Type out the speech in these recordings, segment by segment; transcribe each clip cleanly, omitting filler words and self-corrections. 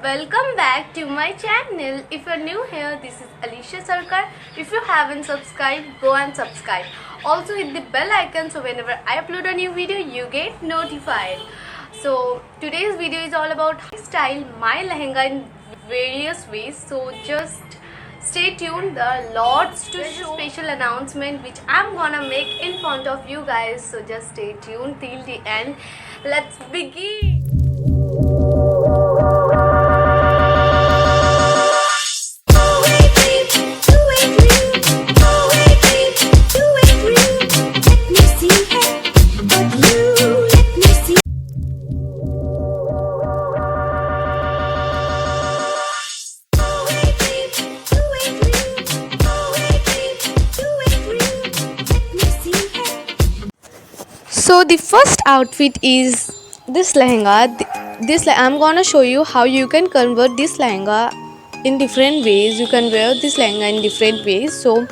Welcome back to my channel. If you're new here, this is Alicia Sarkar. If you haven't subscribed, go and subscribe. Also hit the bell icon so whenever I upload a new video, you get notified. So today's video is all about style my lehenga in various ways. So just stay tuned. There are lots to show. Special announcement which I'm gonna make in front of you guys. So just stay tuned till the end. Let's begin. So the first outfit is this lehenga. I'm gonna show you how you can convert this lehenga in different ways. You can wear this lehenga in different ways. So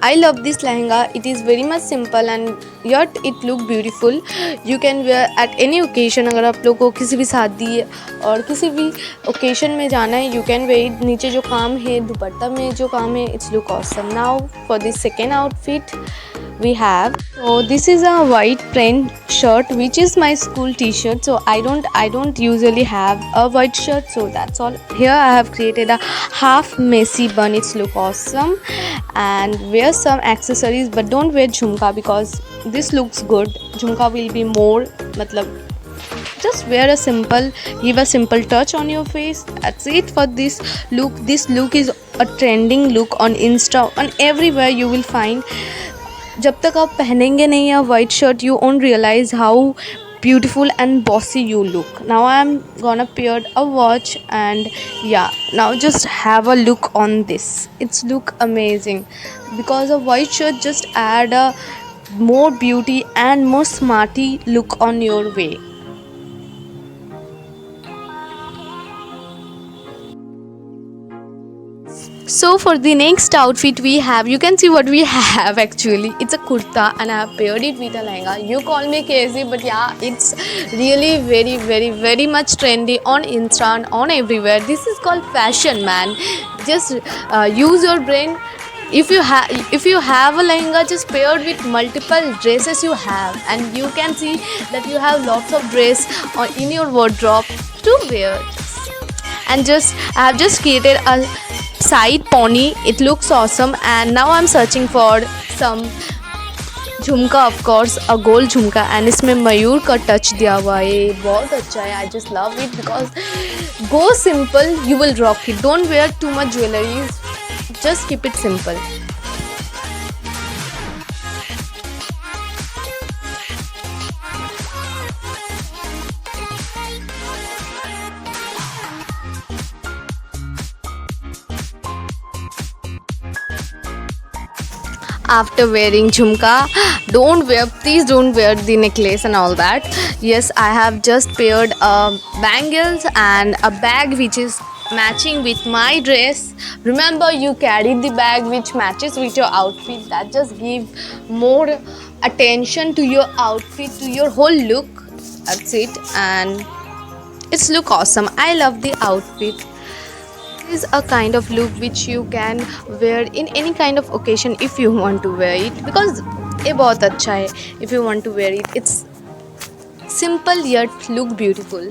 I love this lehenga. It is very much simple and yet it look beautiful. You can wear at any occasion. अगर आप लोग को किसी भी शादी और किसी भी occasion में जाना है, you can wear it. नीचे जो काम है दुपट्टा में जो काम है, it's look awesome. Now for the second outfit we have, so this is a white print shirt which is my school t-shirt. So I don't usually have a white shirt, so that's all. Here I have created a half messy bun. It's look awesome. And wear some accessories, but don't wear jhumka because this looks good. Jhumka will be more just wear a simple, give a simple touch on your face. That's it for this look. This look is a trending look on Insta, on everywhere you will find. जब तक आप पहनेंगे नहीं a white shirt, you won't realize how beautiful and bossy you look. Now I'm gonna pair a watch, and yeah, now just have a look on this. It's look amazing because a white shirt just add a more beauty and more smarty look on your way. So for the next outfit we have, you can see what we have actually. It's a kurta and I have paired it with a lehenga. You call me crazy, but yeah, it's really very much trendy on Insta and on everywhere. This is called fashion, man. Just use your brain. If you have a lehenga, just paired with multiple dresses you have, and you can see that you have lots of dress in your wardrobe to wear. And I have just created a side pony. It looks awesome. And now I'm searching for some झुमका, of course a gold झुमका, and इसमें मयूर का touch दिया हुआ है. बहुत अच्छा है. I just love it because go simple, you will rock it. Don't wear too much jewelry, just keep it simple. After wearing jhumka, please don't wear the necklace and all that. Yes, I have just paired bangles and a bag which is matching with my dress. Remember, you carry the bag which matches with your outfit. That just give more attention to your outfit, to your whole look. That's it, and it's look awesome. I love the outfit. Is a kind of look which you can wear in any kind of occasion if you want to wear it, because ये बहुत अच्छा है. If you want to wear it, it's simple yet look beautiful.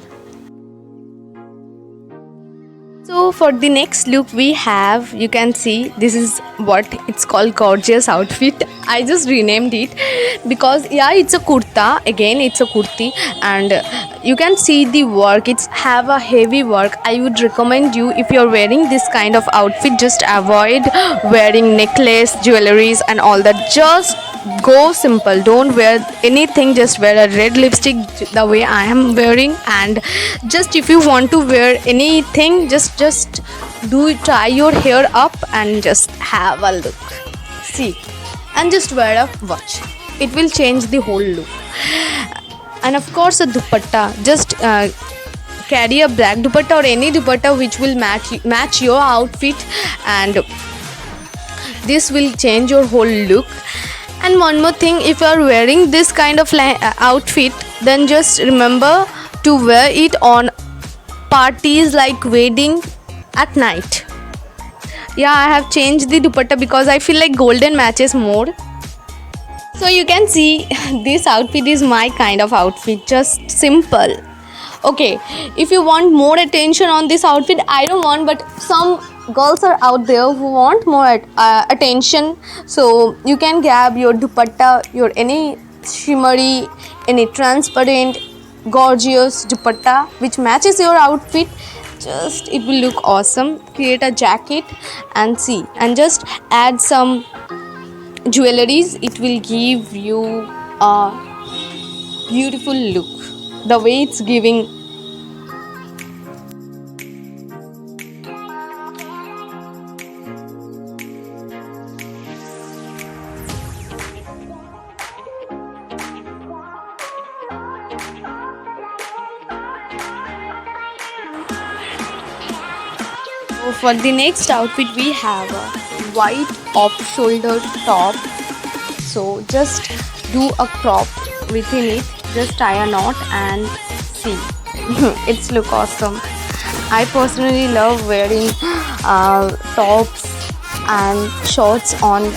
So for the next look we have, you can see this is what it's called, gorgeous outfit. I just renamed it because yeah, it's a kurta. Again, it's a kurti, and you can see the work. It's have a heavy work. I would recommend you, if you're wearing this kind of outfit, just avoid wearing necklace, jewelries and all that. Just go simple. Don't wear anything. Just wear a red lipstick the way I am wearing, and just if you want to wear anything, just tie your hair up and just have a look. See, and just wear a watch. It will change the whole look. And of course a dupatta. Just carry a black dupatta or any dupatta which will match your outfit, and this will change your whole look. And one more thing, if you are wearing this kind of outfit, then just remember to wear it on parties like wedding at night. Yeah, I have changed the dupatta because I feel like golden matches more. So you can see this outfit is my kind of outfit, just simple. Okay, if you want more attention on this outfit, I don't want, but some girls are out there who want more attention. So you can grab your dupatta, your any shimmery, any transparent, gorgeous dupatta which matches your outfit. Just it will look awesome. Create a jacket and see, and just add some jewelries. It will give you a beautiful look the way it's giving. So for the next outfit we have a white off shoulder top. So just do a crop within it, just tie a knot and see. It's look awesome. I personally love wearing tops and shorts on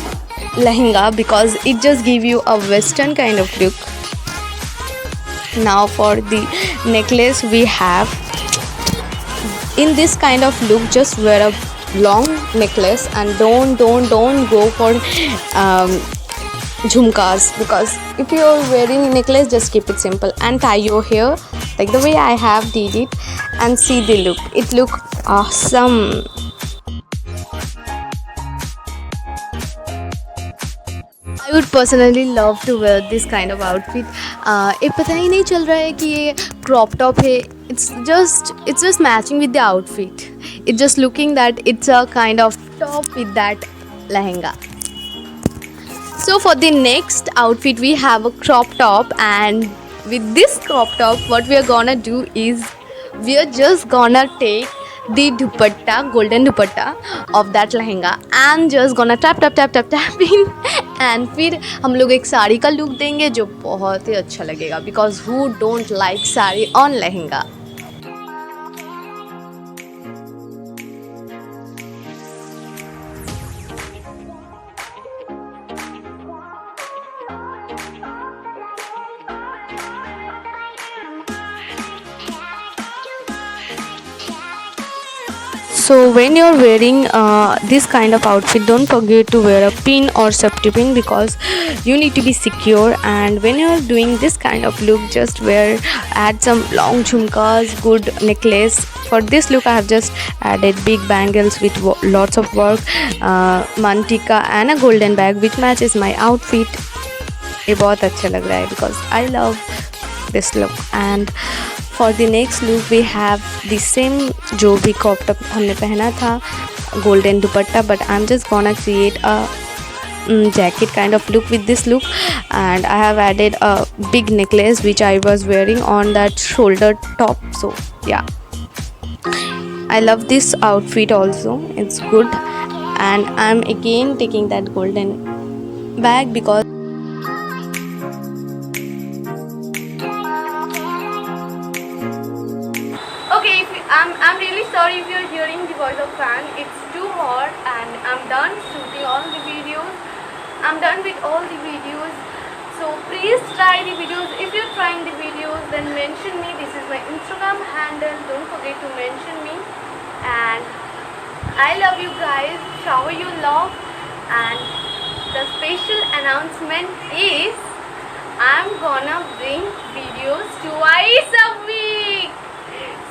lehenga because it just give you a western kind of look. Now for the necklace we have, in this kind of look just wear a long necklace and don't go for jhumkas, because if you are wearing necklace just keep it simple and tie your hair like the way I have did it and see the look. It look awesome. I would personally love to wear this kind of outfit. ये पता ही नहीं चल रहा है कि ये crop top है. It's just matching with the outfit. It's just looking that it's a kind of top with that lehenga. So for the next outfit we have a crop top, and with this crop top what we are gonna do is we are just gonna take the dupatta, golden dupatta of that lehenga and just gonna tap in and फिर हम लोग एक साड़ी का look देंगे जो बहुत ही अच्छा लगेगा, because who don't like sari on lehenga. So when you're wearing this kind of outfit, don't forget to wear a pin or safety pin because you need to be secure. And when you're doing this kind of look, just add some long jhumkas, good necklace. For this look I have just added big bangles with lots of work, mantika and a golden bag which matches my outfit. ये बहुत अच्छा लग रहा है because I love this look. And for the next look we have the same जो भी crop top हमने पहना था, golden dupatta, but I'm just gonna create a jacket kind of look with this look, and I have added a big necklace which I was wearing on that shoulder top. So yeah, I love this outfit also, it's good. And I'm again taking that golden bag because okay, I'm really sorry if you're hearing the voice of fan. It's too hot and I'm done shooting all the videos. I'm done with all the videos. So please try the videos. If you're trying the videos, then mention me. This is my Instagram handle. Don't forget to mention me. And I love you guys. Shower your love. And the special announcement is I'm gonna bring videos twice a week.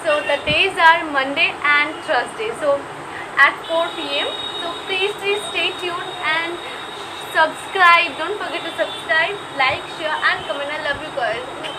So the days are Monday and Thursday, so at 4 p.m. So please stay tuned and subscribe. Don't forget to subscribe, like, share and comment. I love you guys.